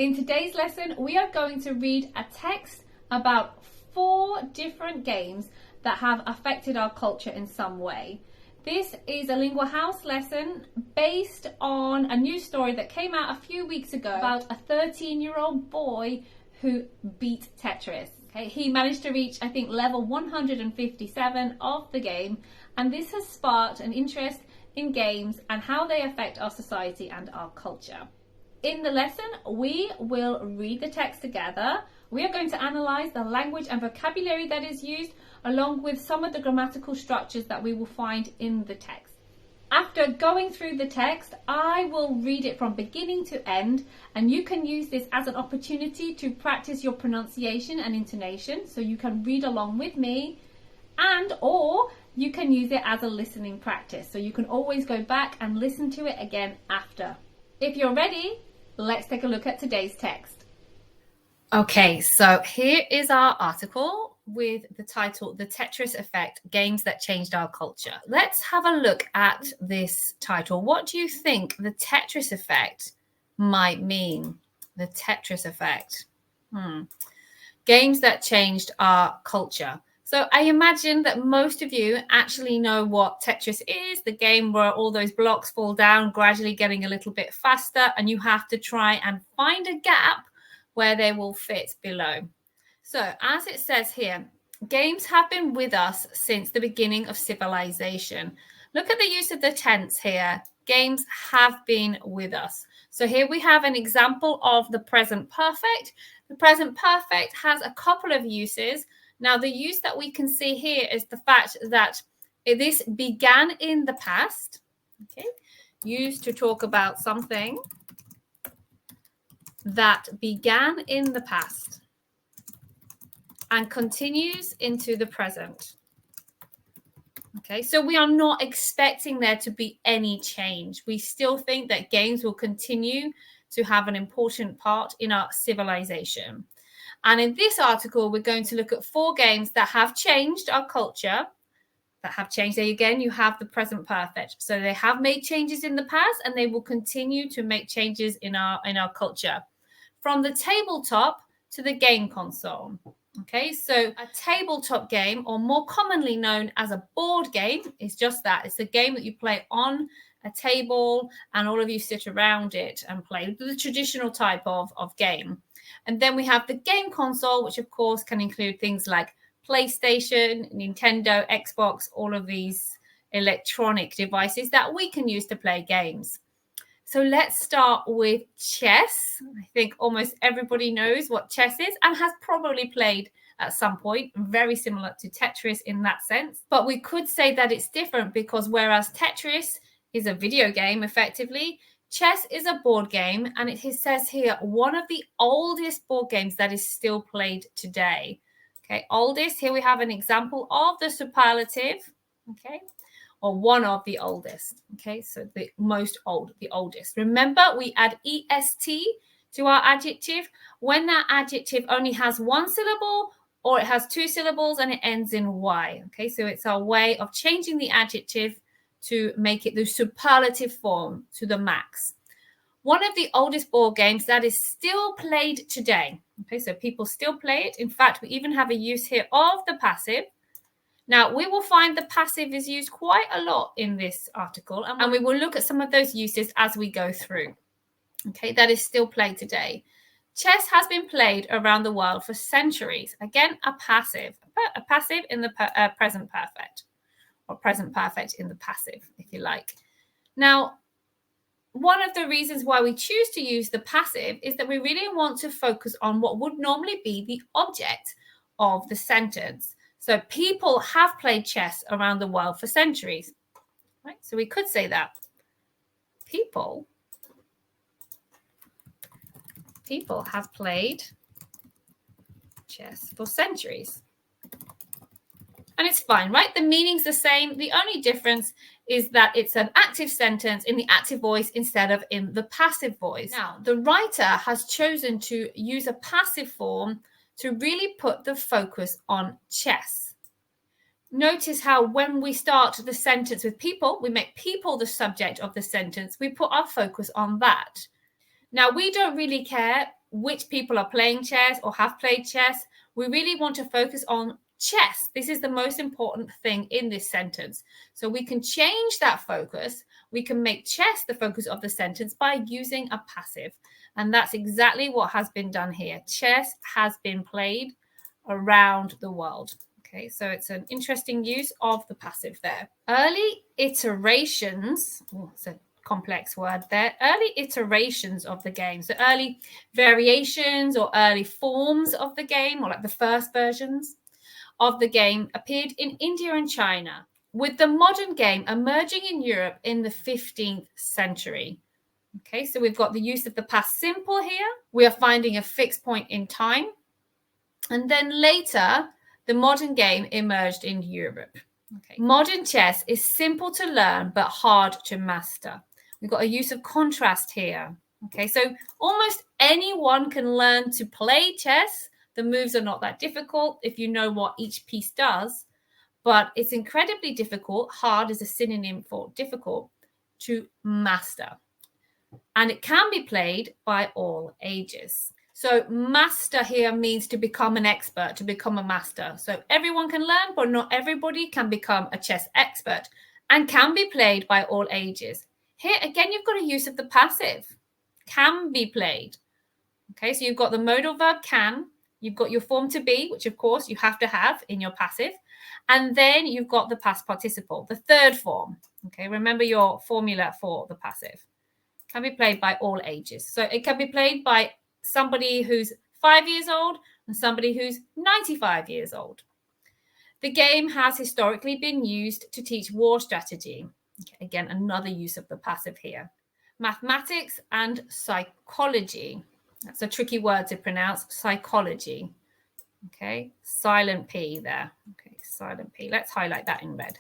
In today's lesson, we are going to read a text about 4 different games that have affected our culture in some way. This is a Lingua House lesson based on a news story that came out a few weeks ago about a 13-year-old boy who beat Tetris. Okay, he managed to reach, I think, level 157 of the game, and this has sparked an interest in games and how they affect our society and our culture. In the lesson, we will read the text together. We are going to analyze the language and vocabulary that is used, along with some of the grammatical structures that we will find in the text. After going through the text, I will read it from beginning to end, and you can use this as an opportunity to practice your pronunciation and intonation, so you can read along with me, or you can use it as a listening practice, so you can always go back and listen to it again after. If you're ready, let's take a look at today's text. Okay, so here is our article with the title, The Tetris Effect, Games That Changed Our Culture. Let's have a look at this title. What do you think the Tetris effect might mean? The Tetris effect. Games that changed our culture. So I imagine that most of you actually know what Tetris is, the game where all those blocks fall down, gradually getting a little bit faster, and you have to try and find a gap where they will fit below. So as it says here, games have been with us since the beginning of civilization. Look at the use of the tense here. Games have been with us. So here we have an example of the present perfect. The present perfect has a couple of uses. Now, the use that we can see here is the fact that this began in the past, okay, used to talk about something that began in the past and continues into the present. Okay, so we are not expecting there to be any change. We still think that games will continue to have an important part in our civilization. And in this article, we're going to look at 4 games that have changed our culture, that have changed. There again, you have the present perfect. So they have made changes in the past, and they will continue to make changes in our culture. From the tabletop to the game console. Okay, so a tabletop game, or more commonly known as a board game, is just that. It's a game that you play on a table, and all of you sit around it and play the traditional type of game. And then we have the game console, which of course can include things like PlayStation, Nintendo, Xbox, all of these electronic devices that we can use to play games. So let's start with chess. I think almost everybody knows what chess is and has probably played at some point, very similar to Tetris in that sense. But we could say that it's different because whereas Tetris is a video game effectively, chess is a board game, and it says here one of the oldest board games that is still played today. Okay, oldest. Here we have an example of the superlative. Okay, or one of the oldest. Okay, so the most old, the oldest. Remember, we add est to our adjective when that adjective only has 1 syllable or it has 2 syllables and it ends in y. Okay, so it's our way of changing the adjective to make it the superlative form to the max. One of the oldest board games that is still played today. Okay, so people still play it. In fact, we even have a use here of the passive. Now, we will find the passive is used quite a lot in this article, and we will look at some of those uses as we go through. Okay, that is still played today. Chess has been played around the world for centuries. Again, a passive in the present perfect, or present perfect in the passive, if you like. Now, one of the reasons why we choose to use the passive is that we really want to focus on what would normally be the object of the sentence. So people have played chess around the world for centuries, right? So we could say that people have played chess for centuries. And it's fine, right? The meaning's the same. The only difference is that it's an active sentence in the active voice instead of in the passive voice. Now, the writer has chosen to use a passive form to really put the focus on chess. Notice how when we start the sentence with people, we make people the subject of the sentence. We put our focus on that. Now, we don't really care which people are playing chess or have played chess. We really want to focus on chess. This is the most important thing in this sentence. So we can change that focus. We can make chess the focus of the sentence by using a passive. And that's exactly what has been done here. Chess has been played around the world. Okay, so it's an interesting use of the passive there. Early iterations, it's a complex word there, early iterations of the game. So early variations or early forms of the game, or like the first versions of the game, appeared in India and China, with the modern game emerging in Europe in the 15th century. Okay, so we've got the use of the past simple here. We are finding a fixed point in time. And then later, the modern game emerged in Europe. Okay. Modern chess is simple to learn, but hard to master. We've got a use of contrast here. Okay, so almost anyone can learn to play chess. The moves are not that difficult if you know what each piece does, but it's incredibly difficult. Hard is a synonym for difficult to master. And it can be played by all ages. So master here means to become an expert, to become a master. So everyone can learn, but not everybody can become a chess expert, and can be played by all ages. Here, again, you've got a use of the passive. Can be played. Okay, so you've got the modal verb can. You've got your form to be, which, of course, you have to have in your passive. And then you've got the past participle, the third form. Okay, remember your formula for the passive. Can be played by all ages. So it can be played by somebody who's 5 years old and somebody who's 95 years old. The game has historically been used to teach war strategy. Okay, again, another use of the passive here. Mathematics and psychology. That's a tricky word to pronounce, psychology. Okay, silent P there. Okay, silent P. Let's highlight that in red.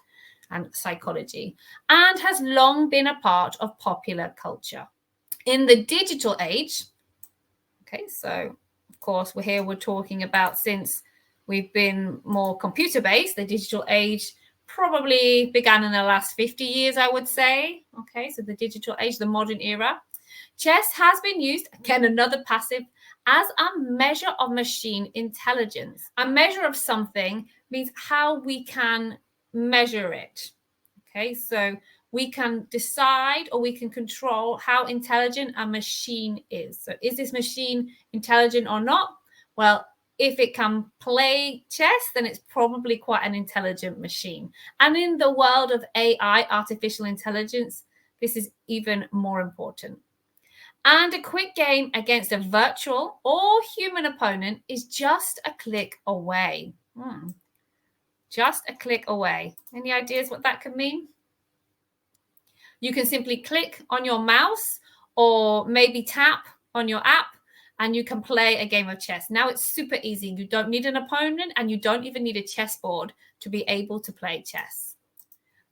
And psychology. And has long been a part of popular culture. In the digital age, okay, so of course we're talking about, since we've been more computer-based, the digital age probably began in the last 50 years, I would say. Okay, so the digital age, the modern era. Chess has been used, again, another passive, as a measure of machine intelligence. A measure of something means how we can measure it. Okay, so we can decide or we can control how intelligent a machine is. So is this machine intelligent or not? Well, if it can play chess, then it's probably quite an intelligent machine. And in the world of AI, artificial intelligence, this is even more important. And a quick game against a virtual or human opponent is just a click away. Just a click away. Any ideas what that could mean? You can simply click on your mouse or maybe tap on your app and you can play a game of chess. Now it's super easy. You don't need an opponent and you don't even need a chessboard to be able to play chess.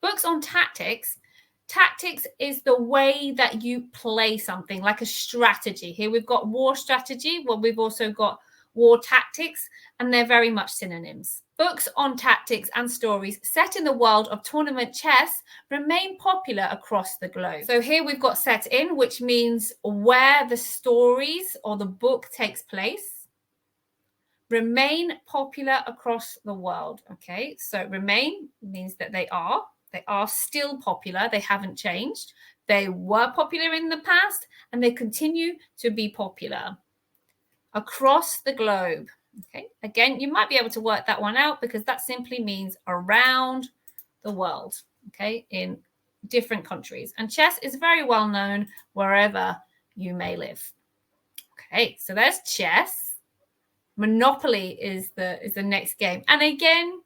Books on tactics. Tactics is the way that you play something, like a strategy. Here we've got war strategy. Well, we've also got war tactics, and they're very much synonyms. Books on tactics and stories set in the world of tournament chess remain popular across the globe. So here we've got set in, which means where the stories or the book takes place. Remain popular across the world. Okay, so remain means that they are still popular. They haven't changed. They were popular in the past and they continue to be popular across the globe. Okay, again, you might be able to work that one out because that simply means around the world, okay, in different countries. And chess is very well known wherever you may live. Okay, so there's chess. Monopoly is the next game. And again,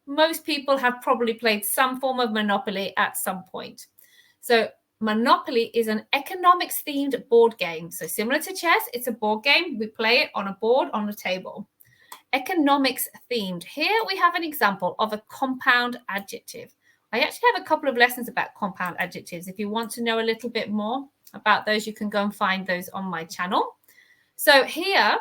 most people have probably played some form of Monopoly at some point. So Monopoly is an economics-themed board game. So similar to chess, it's a board game. We play it on a board on a table. Economics-themed. Here we have an example of a compound adjective. I actually have a couple of lessons about compound adjectives. If you want to know a little bit more about those, you can go and find those on my channel. So here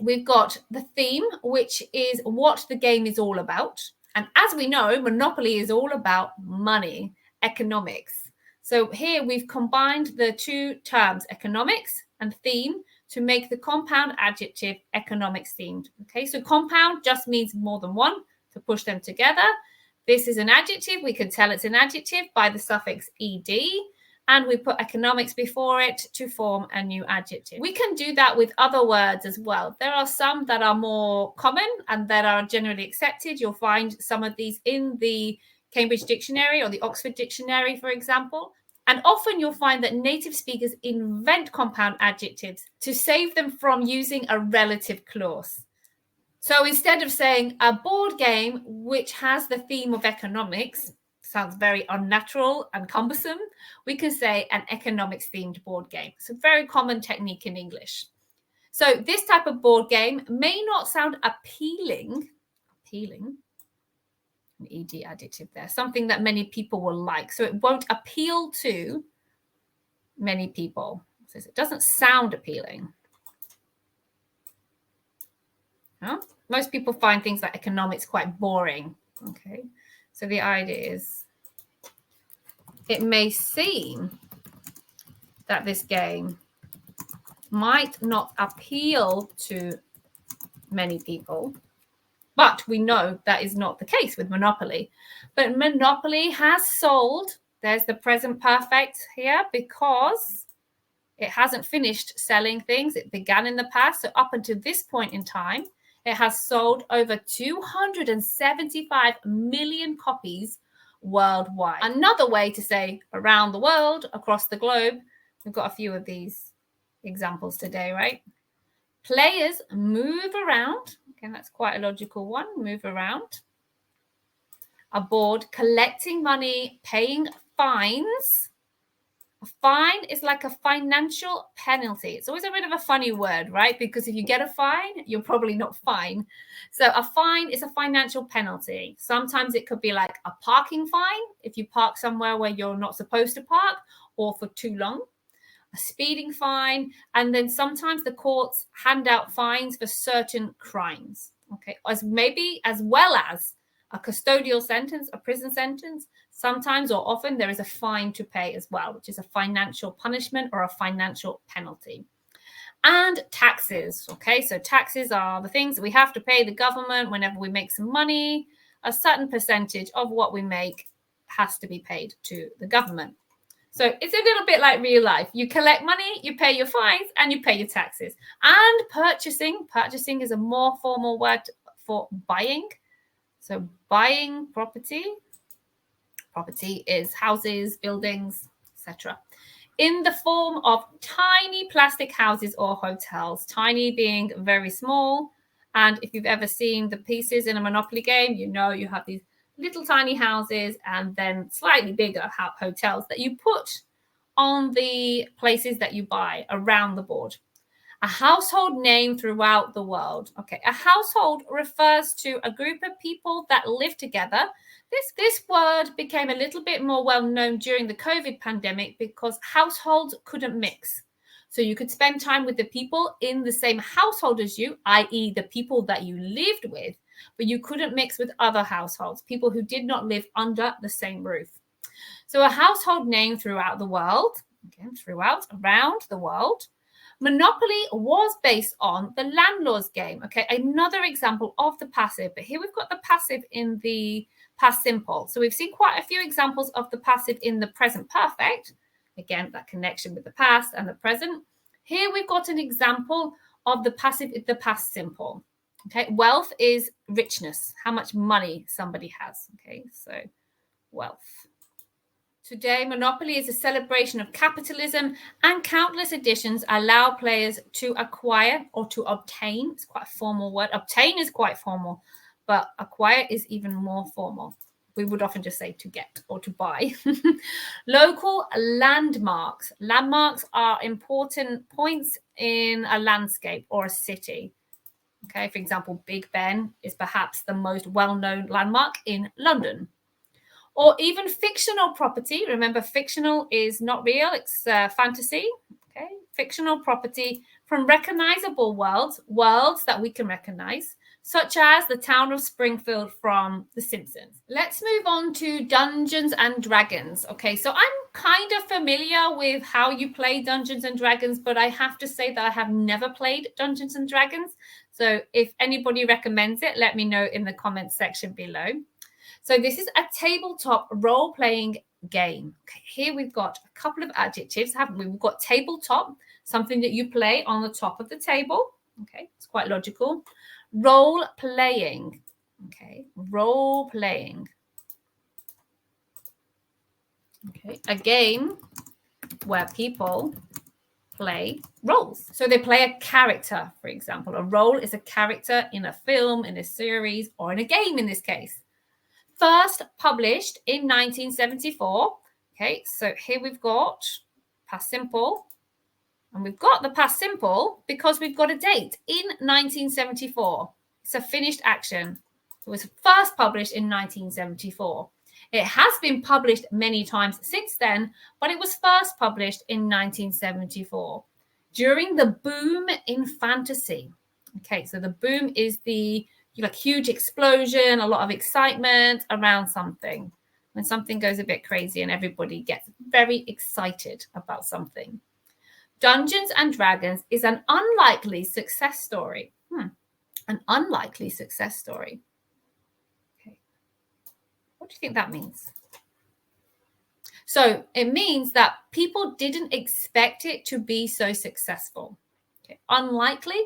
we've got the theme, which is what the game is all about. And as we know, Monopoly is all about money, economics. So here we've combined the two terms, economics and theme, to make the compound adjective economics themed. Okay, so compound just means more than one, to push them together. This is an adjective. We can tell it's an adjective by the suffix ed, and we put economics before it to form a new adjective. We can do that with other words as well. There are some that are more common and that are generally accepted. You'll find some of these in the Cambridge Dictionary or the Oxford Dictionary, for example. And often you'll find that native speakers invent compound adjectives to save them from using a relative clause. So instead of saying a board game which has the theme of economics, sounds very unnatural and cumbersome, we can say an economics themed board game. It's a very common technique in English. So this type of board game may not sound appealing, an ed adjective there, something that many people will like. So it won't appeal to many people. So it doesn't sound appealing. No? Most people find things like economics quite boring. Okay, so the idea is it may seem that this game might not appeal to many people, but we know that is not the case with Monopoly. But Monopoly has sold, there's the present perfect here, because it hasn't finished selling things. It began in the past. So up until this point in time, it has sold over 275 million copies worldwide. Another way to say around the world, across the globe, we've got a few of these examples today, right? Players move around. Okay, that's quite a logical one. Move around a board, collecting money, paying fines. A fine is like a financial penalty. It's always a bit of a funny word, right? Because if you get a fine, you're probably not fine. So a fine is a financial penalty. Sometimes it could be like a parking fine if you park somewhere where you're not supposed to park or for too long. A speeding fine, and then sometimes the courts hand out fines for certain crimes, okay, as well as a custodial sentence, a prison sentence. Sometimes or often there is a fine to pay as well, which is a financial punishment or a financial penalty. And taxes, okay, so taxes are the things that we have to pay the government whenever we make some money. A certain percentage of what we make has to be paid to the government. So it's a little bit like real life. You collect money, you pay your fines, and you pay your taxes. And purchasing. Purchasing is a more formal word for buying. So buying property. Property is houses, buildings, etc. In the form of tiny plastic houses or hotels. Tiny being very small. And if you've ever seen the pieces in a Monopoly game, you know you have these little tiny houses and then slightly bigger hotels that you put on the places that you buy around the board. A household name throughout the world. Okay, a household refers to a group of people that live together. This word became a little bit more well known during the COVID pandemic because households couldn't mix. So you could spend time with the people in the same household as you, i.e. the people that you lived with, but you couldn't mix with other households, people who did not live under the same roof. So a household name throughout the world, again, around the world. Monopoly was based on the landlord's game. Okay, another example of the passive, but here we've got the passive in the past simple. So we've seen quite a few examples of the passive in the present perfect. Again, that connection with the past and the present. Here we've got an example of the passive in the past simple. Okay, wealth is richness, how much money somebody has. Okay, so wealth. Today, Monopoly is a celebration of capitalism, and countless editions allow players to acquire or to obtain. It's quite a formal word. Obtain is quite formal, but acquire is even more formal. We would often just say to get or to buy. Local landmarks. Landmarks are important points in a landscape or a city. Okay, for example, Big Ben is perhaps the most well-known landmark in London. Or even fictional property. Remember, fictional is not real, it's fantasy. Okay, fictional property from recognizable worlds that we can recognize. such as the town of Springfield from The Simpsons. Let's move on to Dungeons and Dragons. Okay, so I'm kind of familiar with how you play Dungeons and Dragons, but I have to say that I have never played Dungeons and Dragons. So if anybody recommends it, let me know in the comments section below. So this is a tabletop role-playing game. Okay, here we've got a couple of adjectives, haven't we? We've got tabletop, something that you play on the top of the table. Okay, it's quite logical. Role playing. Okay, role playing. Okay, a game where people play roles. So they play a character, for example. A role is a character in a film, in a series, or in a game in this case. First published in 1974. Okay, so here we've got past simple. And we've got the past simple because we've got a date in 1974. It's a finished action. It was first published in 1974. It has been published many times since then, but it was first published in 1974 during the boom in fantasy. Okay, so the boom is the huge explosion, a lot of excitement around something. When something goes a bit crazy and everybody gets very excited about something. Dungeons and Dragons is an unlikely success story. An unlikely success story. Okay. What do you think that means? So it means that people didn't expect it to be so successful. Okay. Unlikely,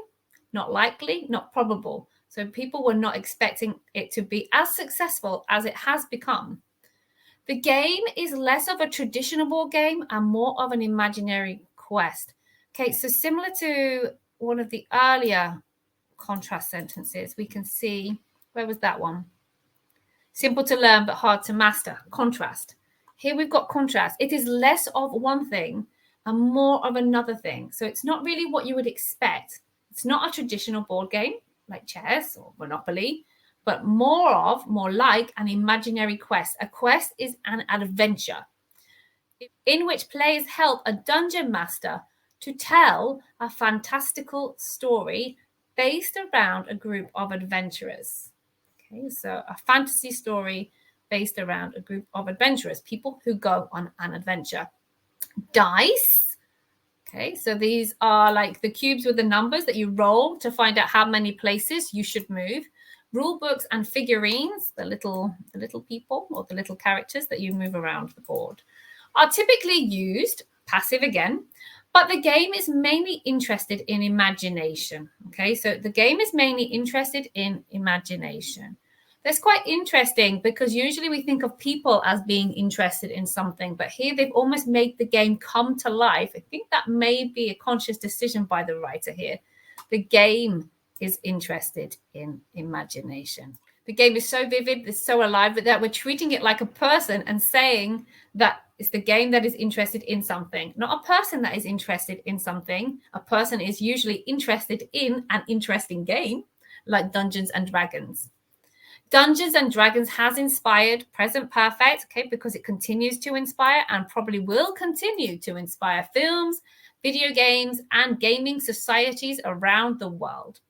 not likely, not probable. So people were not expecting it to be as successful as it has become. The game is less of a traditional board game and more of an imaginary quest. Okay, so similar to one of the earlier contrast sentences, we can see, where was that one? Simple to learn but hard to master, contrast. Here we've got contrast. It is less of one thing and more of another thing. So it's not really what you would expect. It's not a traditional board game like chess or Monopoly, but more like an imaginary quest. A quest is an adventure in which players help a dungeon master to tell a fantastical story based around a group of adventurers. Okay, so a fantasy story based around a group of adventurers, people who go on an adventure. Dice. Okay, so these are like the cubes with the numbers that you roll to find out how many places you should move. Rule books and figurines, the little people or the little characters that you move around the board, are typically used, passive again, but the game is mainly interested in imagination. Okay, so the game is mainly interested in imagination. That's quite interesting because usually we think of people as being interested in something, but here they've almost made the game come to life. I think that may be a conscious decision by the writer here. The game is interested in imagination. The game is so vivid, it's so alive that we're treating it like a person and saying that it's the game that is interested in something, not a person that is interested in something. A person is usually interested in an interesting game like Dungeons and Dragons. Dungeons and Dragons has inspired present perfect, okay, because it continues to inspire and probably will continue to inspire films, video games, and gaming societies around the world.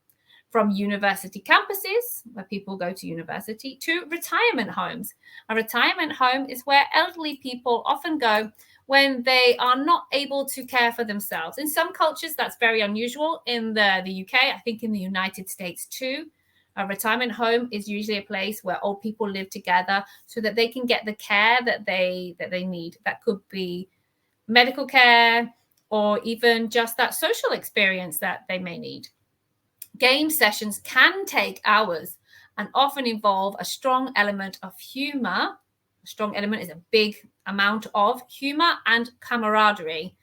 From university campuses, where people go to university, to retirement homes. A retirement home is where elderly people often go when they are not able to care for themselves. In some cultures, that's very unusual. In the UK, I think in the United States too, a retirement home is usually a place where old people live together so that they can get the care that they need. That could be medical care or even just that social experience that they may need. Game sessions can take hours and often involve a strong element of humor. A strong element is a big amount of humor and camaraderie.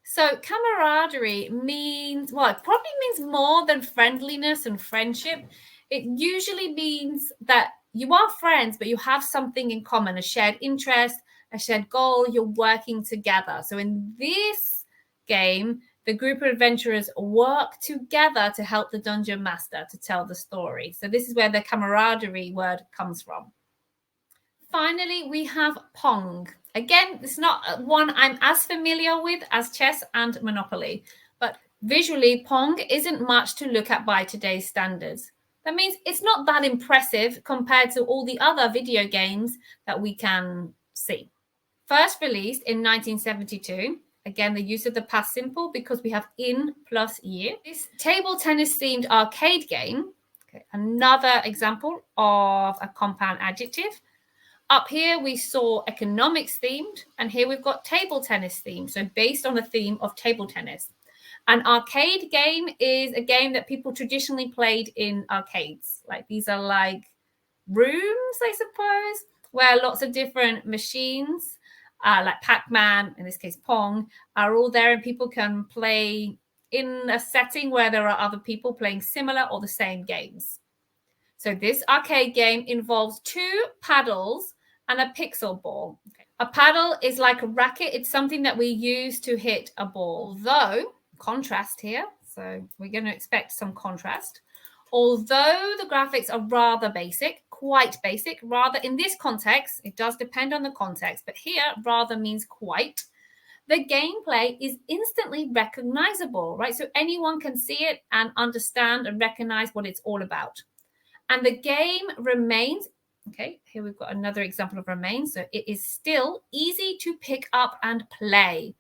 So camaraderie means, well, it probably means more than friendliness and friendship. It usually means that you are friends, but you have something in common, a shared interest, a shared goal. You're working together. So in this game, the group of adventurers work together to help the dungeon master to tell the story. So this is where the camaraderie word comes from. Finally, we have Pong. Again, it's not one I'm as familiar with as chess and Monopoly, but visually, Pong isn't much to look at by today's standards. That means it's not that impressive compared to all the other video games that we can see. First released in 1972. Again, the use of the past simple because we have in plus year. This table tennis themed arcade game, okay, another example of a compound adjective. Up here, we saw economics themed, and here we've got table tennis themed. So based on the theme of table tennis. An arcade game is a game that people traditionally played in arcades. Like these are like rooms, I suppose, where lots of different machines, like Pac-Man, in this case Pong, are all there and people can play in a setting where there are other people playing similar or the same games. So this arcade game involves 2 paddles and a pixel ball. Okay. A paddle is like a racket. It's something that we use to hit a ball. Although, contrast here, so we're going to expect some contrast. Although the graphics are rather basic, quite basic, rather in this context, it does depend on the context, but here rather means quite. The gameplay is instantly recognizable, right? So anyone can see it and understand and recognize what it's all about. And the game remains, okay, here we've got another example of remain. So it is still easy to pick up and play.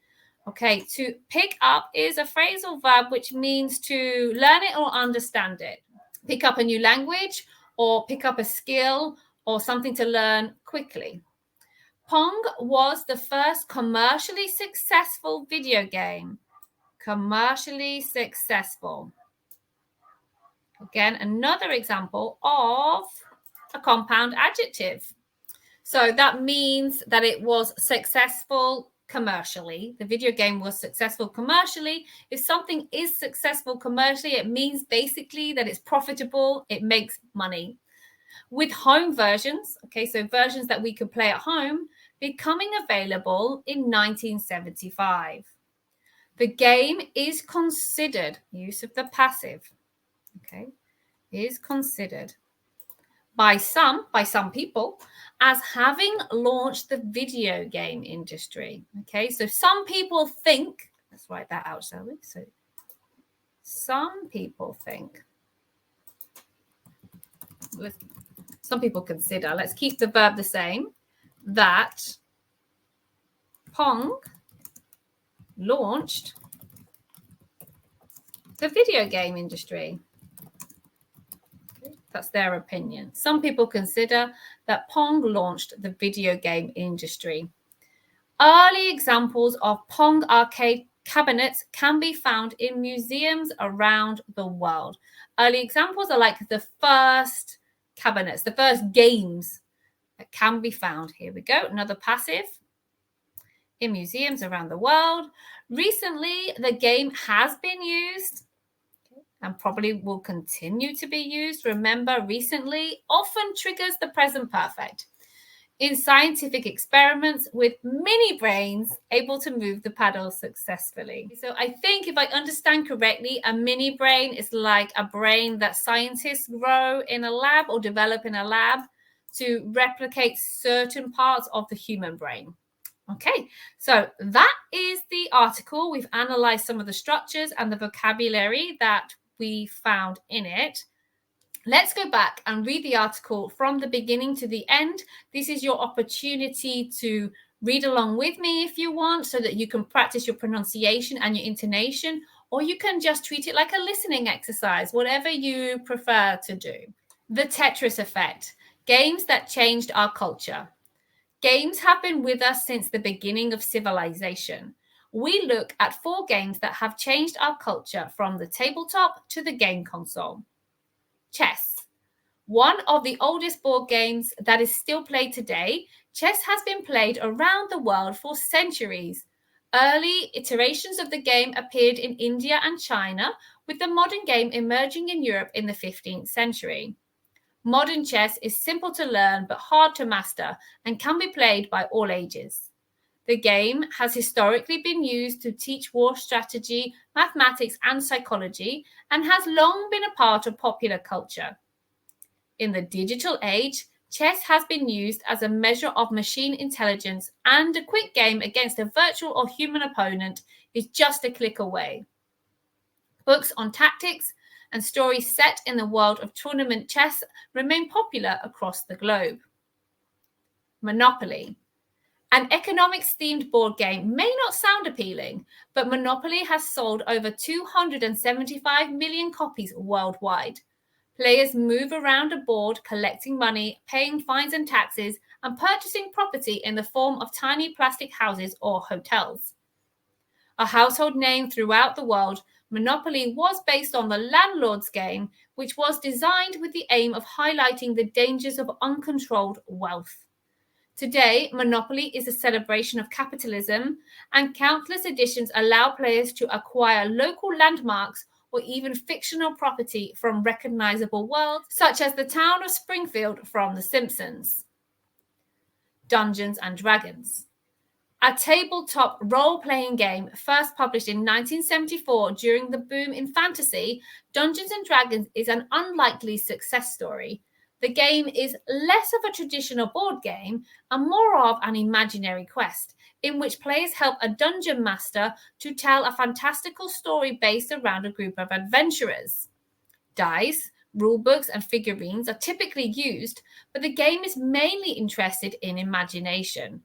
Okay, to pick up is a phrasal verb which means to learn it or understand it. Pick up a new language or pick up a skill or something to learn quickly. Pong was the first commercially successful video game. Commercially successful. Again, another example of a compound adjective. So that means that it was successful commercially. The video game was successful commercially. If something is successful commercially, it means basically that it's profitable, it makes money. With home versions, okay, so versions that we could play at home, becoming available in 1975. The game is considered, use of the passive, okay, is considered by some people as having launched the video game industry. Okay, so some people think, let's write that out, shall we? So some people think, some people consider, let's keep the verb the same, that Pong launched the video game industry. That's their opinion. Some people consider that Pong launched the video game industry. Early examples of Pong arcade cabinets can be found in museums around the world. Early examples are like the first cabinets, the first games that can be found. Here we go, another passive. In museums around the world. Recently, the game has been used and probably will continue to be used. Remember, recently often triggers the present perfect in scientific experiments with mini brains able to move the paddle successfully. So I think if I understand correctly, a mini brain is like a brain that scientists grow in a lab or develop in a lab to replicate certain parts of the human brain. Okay, so that is the article. We've analyzed some of the structures and the vocabulary that we found in it. Let's go back and read the article from the beginning to the end. This is your opportunity to read along with me if you want, so that you can practice your pronunciation and your intonation, or you can just treat it like a listening exercise, whatever you prefer to do. The Tetris effect, games that changed our culture. Games have been with us since the beginning of civilization. We look at 4 games that have changed our culture from the tabletop to the game console. Chess. One of the oldest board games that is still played today, chess has been played around the world for centuries. Early iterations of the game appeared in India and China, with the modern game emerging in Europe in the 15th century. Modern chess is simple to learn but hard to master and can be played by all ages. The game has historically been used to teach war strategy, mathematics, and psychology, and has long been a part of popular culture. In the digital age, chess has been used as a measure of machine intelligence, and a quick game against a virtual or human opponent is just a click away. Books on tactics and stories set in the world of tournament chess remain popular across the globe. Monopoly. An economics-themed board game may not sound appealing, but Monopoly has sold over 275 million copies worldwide. Players move around a board collecting money, paying fines and taxes, and purchasing property in the form of tiny plastic houses or hotels. A household name throughout the world, Monopoly was based on the landlord's game, which was designed with the aim of highlighting the dangers of uncontrolled wealth. Today, Monopoly is a celebration of capitalism, and countless editions allow players to acquire local landmarks or even fictional property from recognizable worlds, such as the town of Springfield from The Simpsons. Dungeons and Dragons. A tabletop role-playing game first published in 1974 during the boom in fantasy, Dungeons and Dragons is an unlikely success story. The game is less of a traditional board game and more of an imaginary quest, in which players help a dungeon master to tell a fantastical story based around a group of adventurers. Dice, rulebooks, and figurines are typically used, but the game is mainly interested in imagination.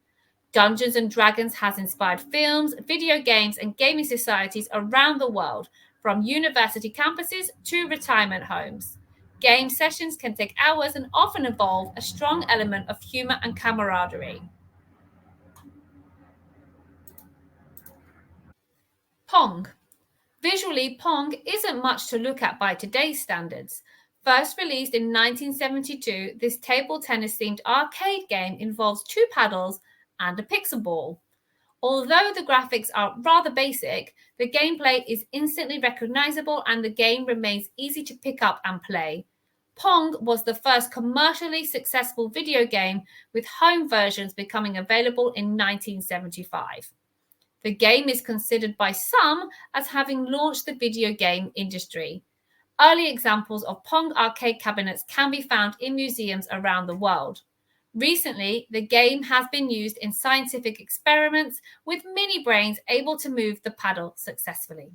Dungeons and Dragons has inspired films, video games, and gaming societies around the world, from university campuses to retirement homes. Game sessions can take hours and often involve a strong element of humor and camaraderie. Pong. Visually, Pong isn't much to look at by today's standards. First released in 1972, this table tennis-themed arcade game involves two paddles and a pixel ball. Although the graphics are rather basic, the gameplay is instantly recognizable and the game remains easy to pick up and play. Pong was the first commercially successful video game, with home versions becoming available in 1975. The game is considered by some as having launched the video game industry. Early examples of Pong arcade cabinets can be found in museums around the world. Recently, the game has been used in scientific experiments with mini brains able to move the paddle successfully.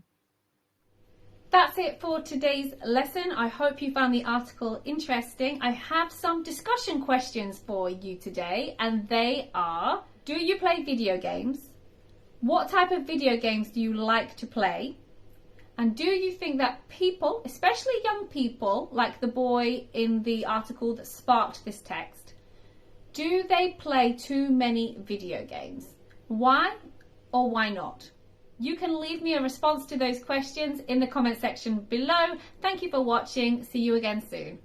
That's it for today's lesson. I hope you found the article interesting. I have some discussion questions for you today, and they are: do you play video games? What type of video games do you like to play? And do you think that people, especially young people, like the boy in the article that sparked this text, do they play too many video games? Why or why not? You can leave me a response to those questions in the comment section below. Thank you for watching. See you again soon.